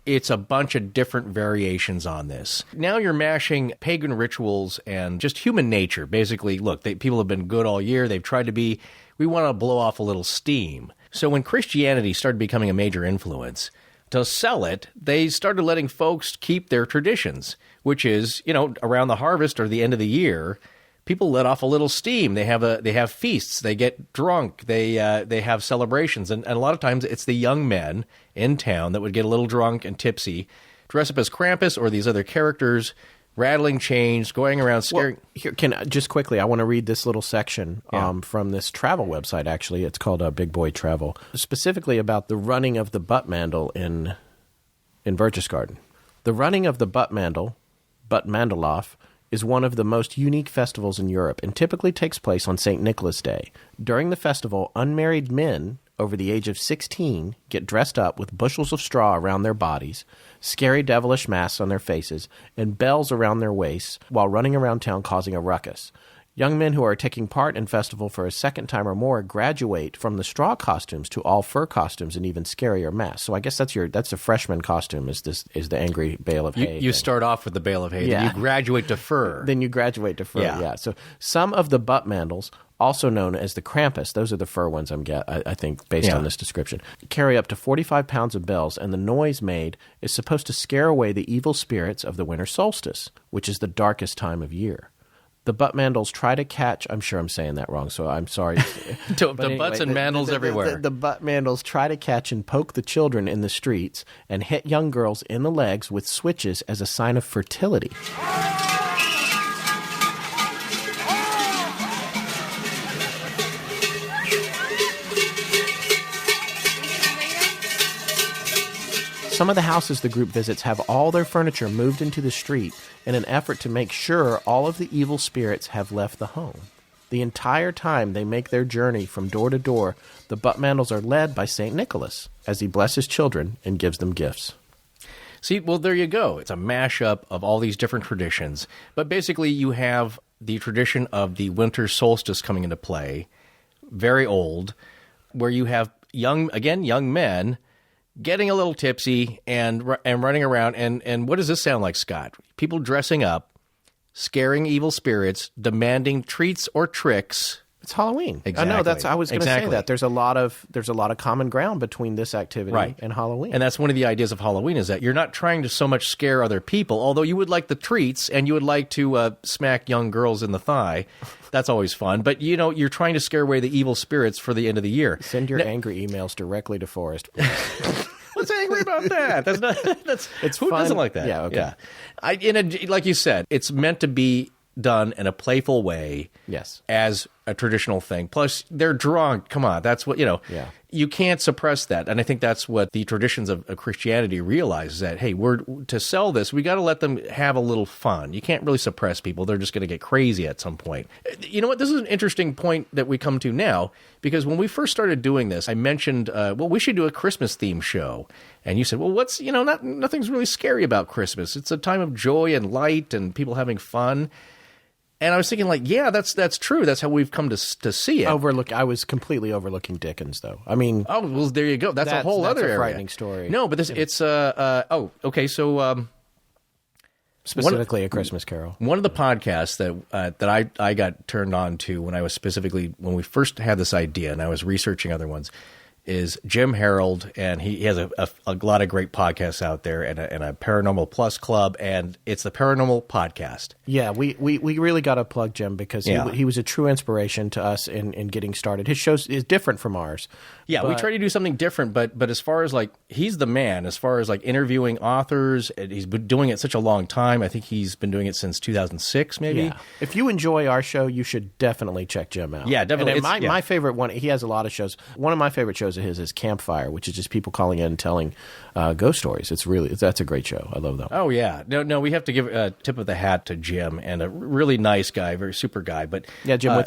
It's a bunch of different variations on this. Now you're mashing pagan rituals and just human nature. Basically, look, people have been good all year. They've tried to be. We want to blow off a little steam. So when Christianity started becoming a major influence, to sell it, they started letting folks keep their traditions, which is, around the harvest or the end of the year, people let off a little steam. They have feasts. They get drunk. They have celebrations, and a lot of times it's the young men in town that would get a little drunk and tipsy, dress up as Krampus or these other characters, rattling chains, going around scaring. Well, just quickly, I want to read this little section from this travel website. Actually, it's called Big Boy Travel, specifically about the running of the Buttmandel in Berchtesgaden. The running of the Buttmandeloff, is one of the most unique festivals in Europe and typically takes place on St. Nicholas Day. During the festival, unmarried men over the age of 16 get dressed up with bushels of straw around their bodies, scary devilish masks on their faces, and bells around their waists while running around town causing a ruckus. Young men who are taking part in festival for a second time or more graduate from the straw costumes to all fur costumes and even scarier masks. So I guess that's a freshman costume is the angry bale of hay. You start off with the bale of hay, then you graduate to fur. Then you graduate to fur, yeah. So some of the Buttmandels, also known as the Krampus, those are the fur ones I think based on this description, carry up to 45 pounds of bells, and the noise made is supposed to scare away the evil spirits of the winter solstice, which is the darkest time of year. The Buttmandels try to catch. I'm sure I'm saying that wrong, so I'm sorry. Butts and mandals everywhere. The Buttmandels try to catch and poke the children in the streets and hit young girls in the legs with switches as a sign of fertility. Some of the houses the group visits have all their furniture moved into the street in an effort to make sure all of the evil spirits have left the home. The entire time they make their journey from door to door, the Buttmandels are led by St. Nicholas as he blesses children and gives them gifts. See, well, there you go. It's a mashup of all these different traditions. But basically, you have the tradition of the winter solstice coming into play, very old, where you have young men getting a little tipsy and running around. And what does this sound like, Scott? People dressing up, scaring evil spirits, demanding treats or tricks. It's Halloween. Exactly. I know. I was going to say that. There's a lot of common ground between this activity and Halloween. And that's one of the ideas of Halloween is that you're not trying to so much scare other people, although you would like the treats and you would like to smack young girls in the thigh. That's always fun. But, you're trying to scare away the evil spirits for the end of the year. Send your angry emails directly to Forrest. What's angry about that? It's who fun. Doesn't like that? Yeah, okay. Yeah. Like you said, it's meant to be done in a playful way. Yes. As a traditional thing. Plus, they're drunk. Come on, that's what, Yeah. You can't suppress that. And I think that's what the traditions of Christianity realize, is that, hey, to sell this, we got to let them have a little fun. You can't really suppress people. They're just going to get crazy at some point. You know what? This is an interesting point that we come to now, because when we first started doing this, I mentioned, we should do a Christmas theme show. And you said, well, nothing's really scary about Christmas. It's a time of joy and light and people having fun. And I was thinking, like, yeah, that's true. That's how we've come to see it. I was completely overlooking Dickens, though. I mean, oh, well, there you go. That's a whole other area. Frightening story. No, but okay. So specifically A Christmas Carol. One of the podcasts that I got turned on to when we first had this idea, and I was researching other ones, is Jim Harold, and he has a lot of great podcasts out there, and a Paranormal Plus Club, and it's the Paranormal Podcast. Yeah, we really got to plug Jim, because he was a true inspiration to us in getting started. His show is different from ours. Yeah, we try to do something different, but as far as, like, he's the man, as far as, like, interviewing authors, and he's been doing it such a long time. I think he's been doing it since 2006, maybe. Yeah. If you enjoy our show, you should definitely check Jim out. Yeah, definitely. And my favorite one, he has a lot of shows. One of my favorite shows of his is Campfire, which is just people calling in and telling ghost stories. That's a great show. I love that. Oh yeah, no, we have to give a tip of the hat to Jim, and a really nice guy, very super guy. But yeah, Jim,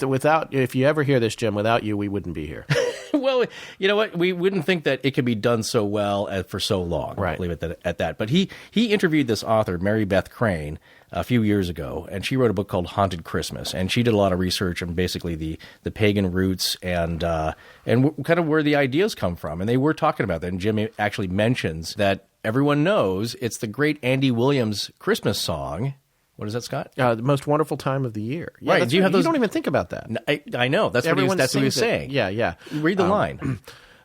if you ever hear this, Jim, without you, we wouldn't be here. Well, you know what? We wouldn't think that it could be done so well for so long. Right. I'll leave it at that. But he interviewed this author, Mary Beth Crane, a few years ago, and she wrote a book called Haunted Christmas, and she did a lot of research on basically the pagan roots and kind of where the ideas come from. And they were talking about that, and Jim actually mentions that everyone knows it's the great Andy Williams Christmas song. What is that, Scott? The most wonderful time of the year. Yeah, right. You don't even think about that. I know. That's what he was saying. Yeah. Read the line.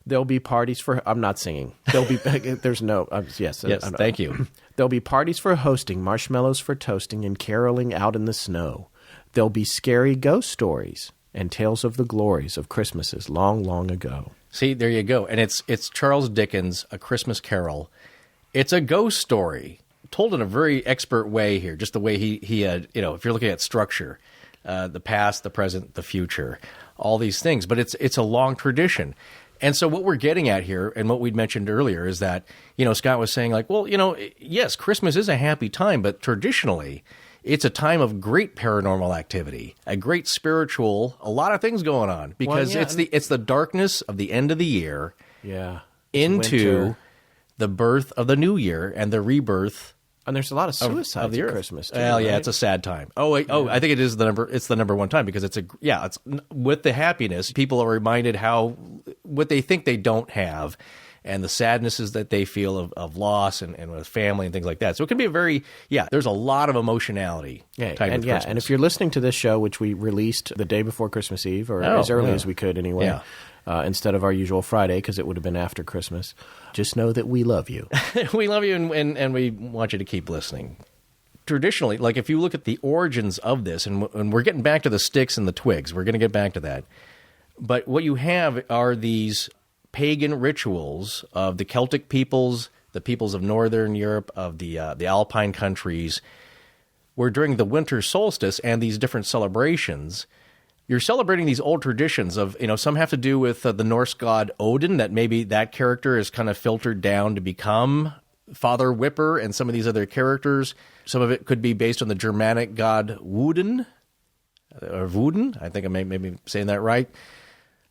There'll be parties for... I'm not singing. There'll be... There's no... yes. Yes, thank you. There'll be parties for hosting, marshmallows for toasting, and caroling out in the snow. There'll be scary ghost stories and tales of the glories of Christmases long, long ago. See, there you go. And it's Charles Dickens' A Christmas Carol. It's a ghost story told in a very expert way here, just the way he if you're looking at structure, the past, the present, the future, all these things. But it's a long tradition. And so what we're getting at here, and what we'd mentioned earlier, is that, Scott was saying, like, well, yes, Christmas is a happy time, but traditionally, it's a time of great paranormal activity, a great spiritual, a lot of things going on, because it's the darkness of the end of the year into winter. The birth of the new year and the rebirth. And there's a lot of suicides at Christmas, too. Well, yeah, right? It's a sad time. I think it is it's the number one time, because it's with the happiness, people are reminded what they think they don't have, and the sadnesses that they feel of loss and with family and things like that. So it can be there's a lot of emotionality. And if you're listening to this show, which we released the day before Christmas Eve, or as early as we could anyway, instead of our usual Friday, because it would have been after Christmas, just know that we love you. We love you, and we want you to keep listening. Traditionally, like, if you look at the origins of this, and we're getting back to the sticks and the twigs, we're going to get back to that. But what you have are these pagan rituals of the Celtic peoples, the peoples of Northern Europe, of the Alpine countries, where during the winter solstice and these different celebrations, you're celebrating these old traditions of, some have to do with the Norse god Odin, that maybe that character is kind of filtered down to become Father Whipper and some of these other characters. Some of it could be based on the Germanic god Woden, or Woden. I think I may be saying that right.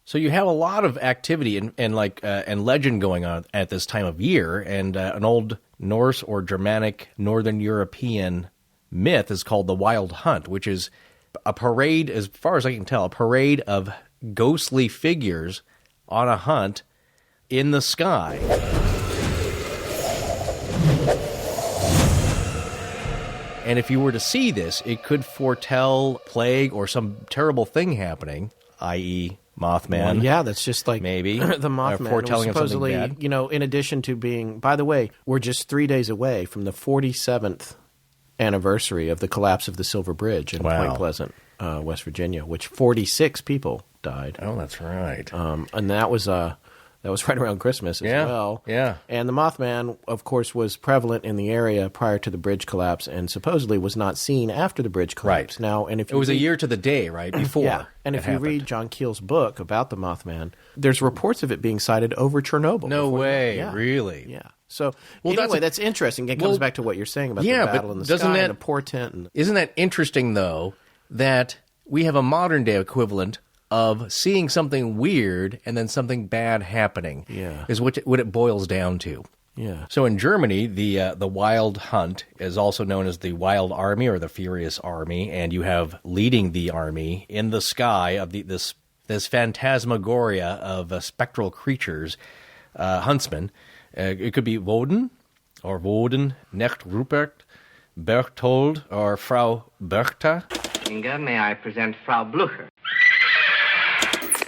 So you have a lot of activity and legend going on at this time of year, and an old Norse or Germanic Northern European myth is called the Wild Hunt, which is a parade, as far as I can tell, a parade of ghostly figures on a hunt in the sky. And if you were to see this, it could foretell plague or some terrible thing happening, i.e., Mothman. Well, that's just like maybe the Mothman. Foretelling supposedly, of something bad. In addition to being, by the way, we're just 3 days away from the 47th anniversary of the collapse of the Silver Bridge in Point Pleasant, West Virginia, which 46 people died. Oh, that's right. And that was That was right around Christmas as well. Yeah. And the Mothman, of course, was prevalent in the area prior to the bridge collapse and supposedly was not seen after the bridge collapse. Right. Now, and if It was a year to the day, right, before. Yeah. And if you read John Keel's book about the Mothman, there's reports of it being sighted over Chernobyl. No way, really? Yeah. So anyway, that's interesting. It comes back to what you're saying about the battle in the sky and the portent. And isn't that interesting, though, that we have a modern-day equivalent of seeing something weird and then something bad happening? Yeah. Is what it boils down to. Yeah. So in Germany, the Wild Hunt is also known as the Wild Army or the Furious Army, and you have leading the army in the sky of this phantasmagoria of spectral creatures, huntsmen. It could be Woden, or Woden, Knecht Rupert, Berchtold, or Frau Berchta. Inga, may I present Frau Blucher?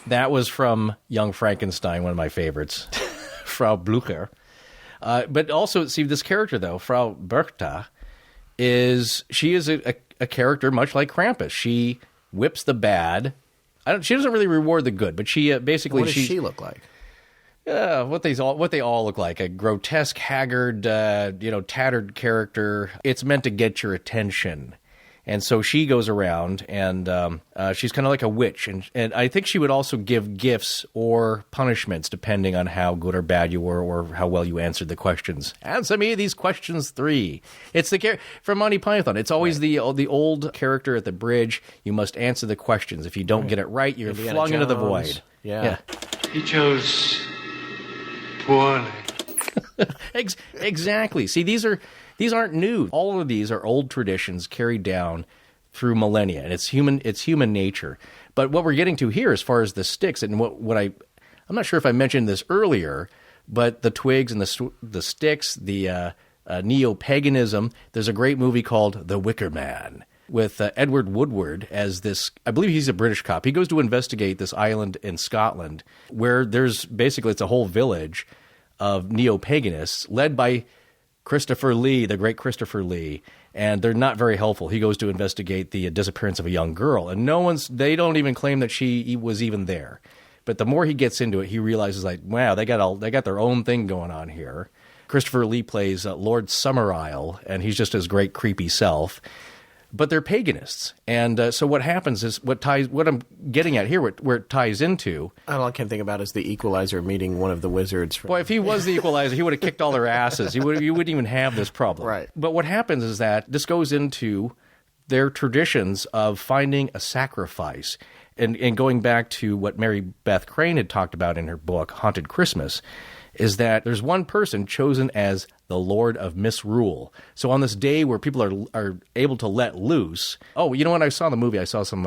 That was from Young Frankenstein, one of my favorites, Frau Blucher. But also, see, this character, though, Frau Berchta, she is a character much like Krampus. She whips the bad. She doesn't really reward the good, but she basically... What does she look like? What they all look like. A grotesque, haggard, tattered character. It's meant to get your attention. And so she goes around, and she's kind of like a witch. And I think she would also give gifts or punishments, depending on how good or bad you were or how well you answered the questions. Answer me these questions 3. It's the from Monty Python. It's always the old character at the bridge. You must answer the questions. If you don't get it right, you're Indiana flung into the Jones. void. Yeah. He chose poorly. Exactly. See, these aren't new. All of these are old traditions carried down through millennia, and it's human nature. But what we're getting to here, as far as the sticks, and I'm not sure if I mentioned this earlier, but the twigs and the sticks, the neo-paganism. There's a great movie called The Wicker Man with Edward Woodward as this. I believe he's a British cop. He goes to investigate this island in Scotland where there's basically it's a whole village of neo-paganists led by Christopher Lee, the great Christopher Lee, and they're not very helpful. He goes to investigate the disappearance of a young girl, and they don't even claim that she was even there. But the more he gets into it, he realizes, like, wow, they got their own thing going on here. Christopher Lee plays Lord Summerisle, and he's just his great creepy self. But they're paganists, and so what happens is what I'm getting at here, where it ties into. All I can think about is the Equalizer meeting one of the wizards. Boy, if he was the Equalizer, he would have kicked all their asses. You wouldn't even have this problem. Right. But what happens is that this goes into their traditions of finding a sacrifice, and going back to what Mary Beth Crane had talked about in her book Haunted Christmas, is that there's one person chosen as the Lord of Misrule. So on this day where people are able to let loose, you know what? I saw the movie. I saw some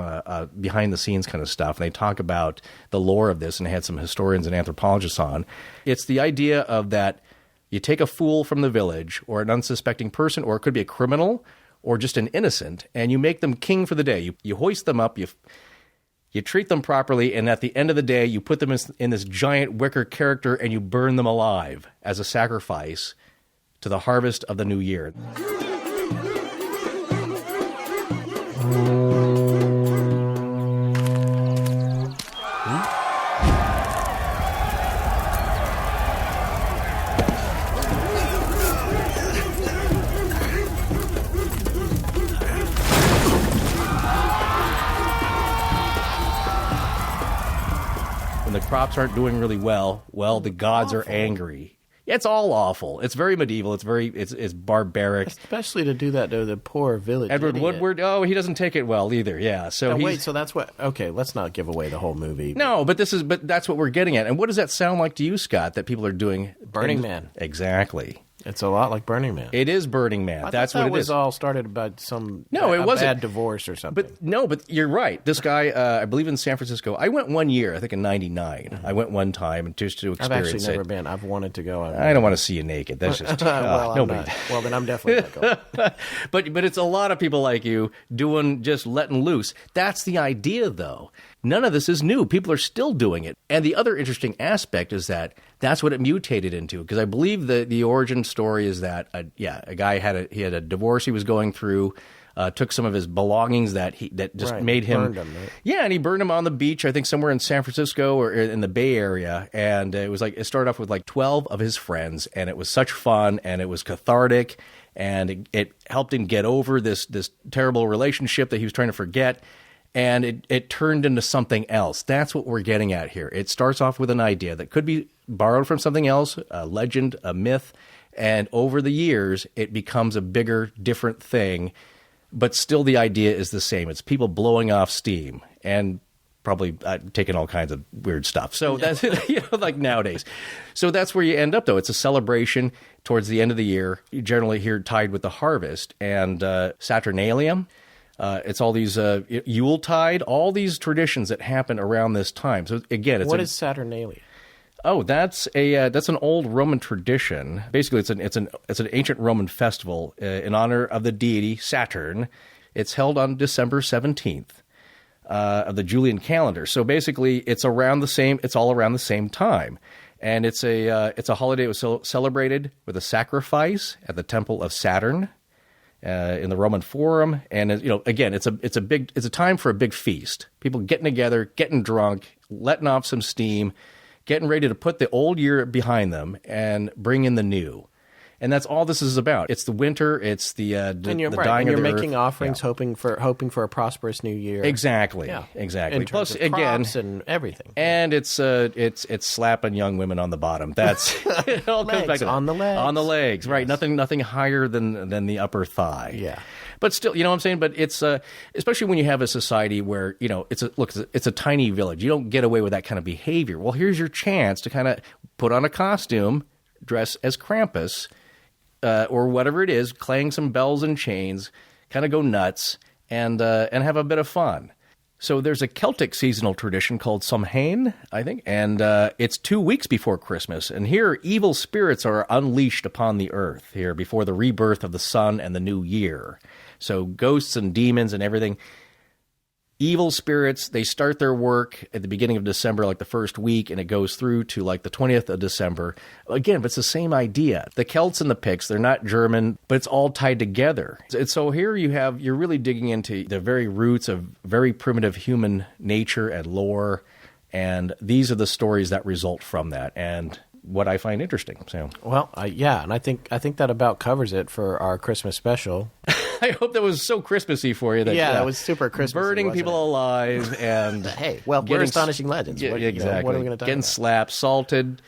behind-the-scenes kind of stuff, and they talk about the lore of this, and they had some historians and anthropologists on. It's the idea of that you take a fool from the village or an unsuspecting person, or it could be a criminal or just an innocent, and you make them king for the day. You hoist them up, you treat them properly, and at the end of the day, you put them in this giant wicker character and you burn them alive as a sacrifice to the harvest of the new year. The crops aren't doing really well. Well, the gods are angry. It's all awful. It's very medieval. It's barbaric. Especially to do that to the poor village Edward idiot. Woodward, he doesn't take it well either. Yeah. So so that's what. Okay, let's not give away the whole movie. No, but that's what we're getting at. And what does that sound like to you, Scott? That people are doing Burning Man. Exactly. It's a lot like Burning Man. It is Burning Man. That's what it is. It was all started about some it wasn't. bad divorce or something. But you're right. This guy, I believe in San Francisco, I went one year, I think in 99. Mm-hmm. I went one time just to experience it. I've actually never been. I've wanted to go. I don't want to see you naked. That's just nobody. Well, then I'm definitely not going. But it's a lot of people like you just letting loose. That's the idea, though. None of this is new. People are still doing it. And the other interesting aspect is that that's what it mutated into. Because I believe the origin story is that, a guy had a divorce he was going through. took some of his belongings that just made him. Burned them, right? Yeah, and he burned them on the beach, I think somewhere in San Francisco or in the Bay Area. And it started off with like 12 of his friends, and it was such fun, and it was cathartic, and it helped him get over this terrible relationship that he was trying to forget. And it turned into something else. That's what we're getting at here. It starts off with an idea that could be borrowed from something else, a legend, a myth, and over the years, it becomes a bigger, different thing, but still the idea is the same. It's people blowing off steam and probably taking all kinds of weird stuff. So that's, like nowadays. So that's where you end up, though. It's a celebration towards the end of the year, generally here tied with the harvest, and Saturnalia. It's all these Yuletide, all these traditions that happen around this time. So again, what is Saturnalia? Oh, that's an old Roman tradition. Basically, it's an ancient Roman festival in honor of the deity Saturn. It's held on December 17th of the Julian calendar. So basically, it's all around the same time, and it's a holiday that was celebrated with a sacrifice at the temple of Saturn. In the Roman Forum, and again, it's a time for a big feast. People getting together, getting drunk, letting off some steam, getting ready to put the old year behind them and bring in the new. And that's all this is about. It's the winter. It's the dying of the earth. You're making offerings, hoping for a prosperous new year. Exactly. Yeah. Exactly. In terms Plus, of crops and everything. And it's slapping young women on the bottom. That's it all comes back to that. On the legs. On the legs. Yes. Right. Nothing higher than the upper thigh. Yeah. But still, you know what I'm saying? But it's especially when you have a society where, it's a tiny village. You don't get away with that kind of behavior. Well, here's your chance to kind of put on a costume, dress as Krampus, or whatever it is, clang some bells and chains, kind of go nuts, and have a bit of fun. So there's a Celtic seasonal tradition called Samhain, I think, and it's 2 weeks before Christmas. And here, evil spirits are unleashed upon the earth here before the rebirth of the sun and the new year. So ghosts and demons and everything. Evil spirits, they start their work at the beginning of December, like the first week, and it goes through to like the 20th of December. Again, but it's the same idea. The Celts and the Picts, they're not German, but it's all tied together. And so here you're really digging into the very roots of very primitive human nature and lore, and these are the stories that result from that, and what I find interesting. So, well, and I think that about covers it for our Christmas special. I hope that was so Christmassy for you. That was super Christmassy. Burning people alive and hey, well, we're Astonishing Legends. Exactly. What are we going to talk getting about? slapped, salted,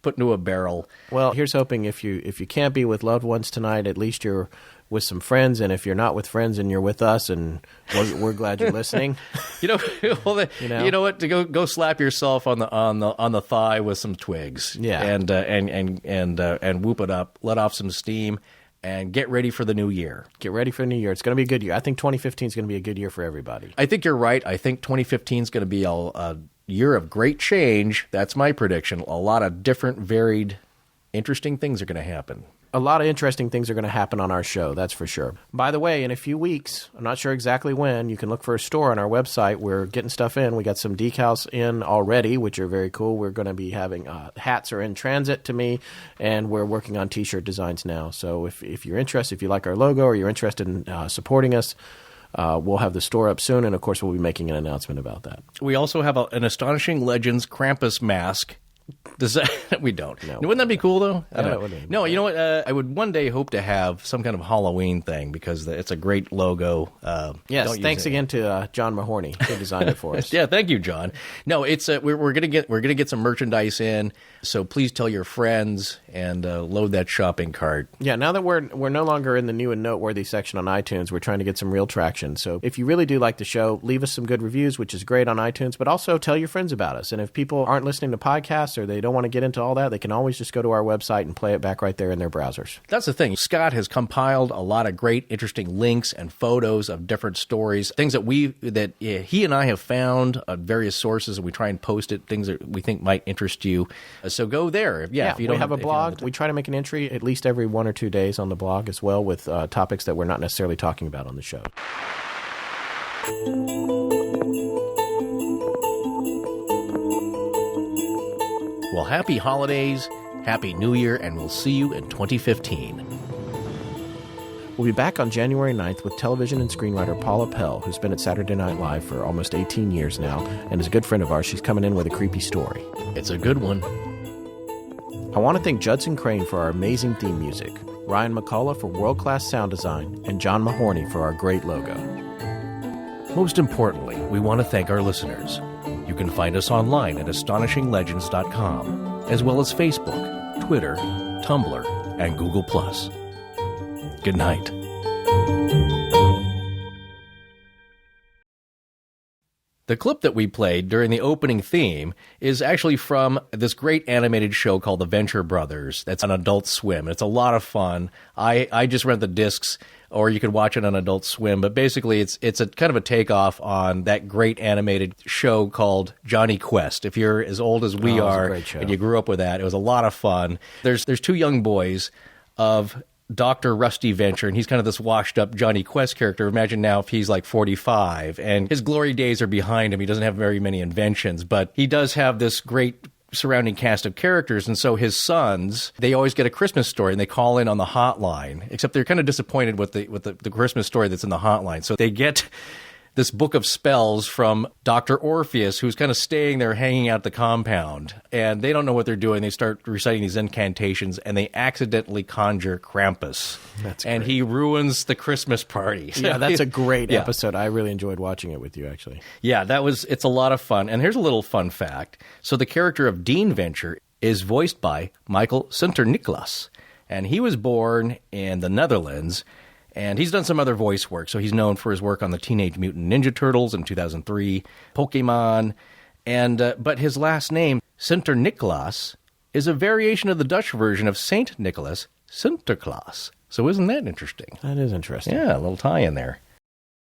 put into a barrel. Well, here's hoping if you can't be with loved ones tonight, at least you're with some friends, and if you're not with friends, and you're with us, and we're glad you're listening. You know what? To go slap yourself on the thigh with some twigs. Yeah, and whoop it up, let off some steam. And get ready for the new year. Get ready for the new year. It's going to be a good year. I think 2015 is going to be a good year for everybody. I think you're right. I think 2015 is going to be a year of great change. That's my prediction. A lot of different, varied, interesting things are going to happen. A lot of interesting things are going to happen on our show, that's for sure. By the way, in a few weeks, I'm not sure exactly when, you can look for a store on our website. We're getting stuff in. We got some decals in already, which are very cool. We're going to be having hats are in transit to me, and we're working on T-shirt designs now. So if you're interested, if you like our logo or you're interested in supporting us, we'll have the store up soon, and of course we'll be making an announcement about that. We also have an Astonishing Legends Krampus mask. We don't. No, wouldn't that be cool, though? I don't know. No, you know what? I would one day hope to have some kind of Halloween thing because it's a great logo. Yes, thanks again to John Mahorny who designed it for us. Yeah, thank you, John. No, it's we're gonna get some merchandise in. So please tell your friends and load that shopping cart. Yeah, now that we're no longer in the new and noteworthy section on iTunes, we're trying to get some real traction. So if you really do like the show, leave us some good reviews, which is great on iTunes, but also tell your friends about us. And if people aren't listening to podcasts or they don't want to get into all that, they can always just go to our website and play it back right there in their browsers. That's the thing. Scott has compiled a lot of great, interesting links and photos of different stories, things that he and I have found at various sources, and we try and post it, things that we think might interest you. So go there. Yeah, if you don't we have a blog. We try to make an entry at least every 1 or 2 days on the blog as well with topics that we're not necessarily talking about on the show. Well, happy holidays, happy New Year, and we'll see you in 2015. We'll be back on January 9th with television and screenwriter Paula Pell, who's been at Saturday Night Live for almost 18 years now, and is a good friend of ours. She's coming in with a creepy story. It's a good one. I want to thank Judson Crane for our amazing theme music, Ryan McCullough for world-class sound design, and John Mahorny for our great logo. Most importantly, we want to thank our listeners. You can find us online at astonishinglegends.com, as well as Facebook, Twitter, Tumblr, and Google+. Good night. The clip that we played during the opening theme is actually from this great animated show called The Venture Brothers. That's on Adult Swim. It's a lot of fun. I just rent the discs, or you could watch it on Adult Swim. But basically, it's a kind of a takeoff on that great animated show called Johnny Quest. If you're as old as we are and you grew up with that, it was a lot of fun. There's two young boys of Dr. Rusty Venture, and he's kind of this washed-up Johnny Quest character. Imagine now if he's like 45, and his glory days are behind him. He doesn't have very many inventions, but he does have this great surrounding cast of characters, and so his sons, they always get a Christmas story, and they call in on the hotline, except they're kind of disappointed with the Christmas story that's in the hotline. So they get this book of spells from Dr. Orpheus, who's kind of staying there hanging out the compound. And they don't know what they're doing. They start reciting these incantations, and they accidentally conjure Krampus. And he ruins the Christmas party. Yeah, that's a great episode. I really enjoyed watching it with you, actually. Yeah, it's a lot of fun. And here's a little fun fact. So the character of Dean Venture is voiced by Michael Sinterniklaas. And he was born in the Netherlands. And he's done some other voice work, so he's known for his work on the Teenage Mutant Ninja Turtles in 2003, Pokemon, and but his last name, Sinterniklaas, is a variation of the Dutch version of Saint Nicholas, Sinterklaas. So isn't that interesting? That is interesting. Yeah, a little tie in there.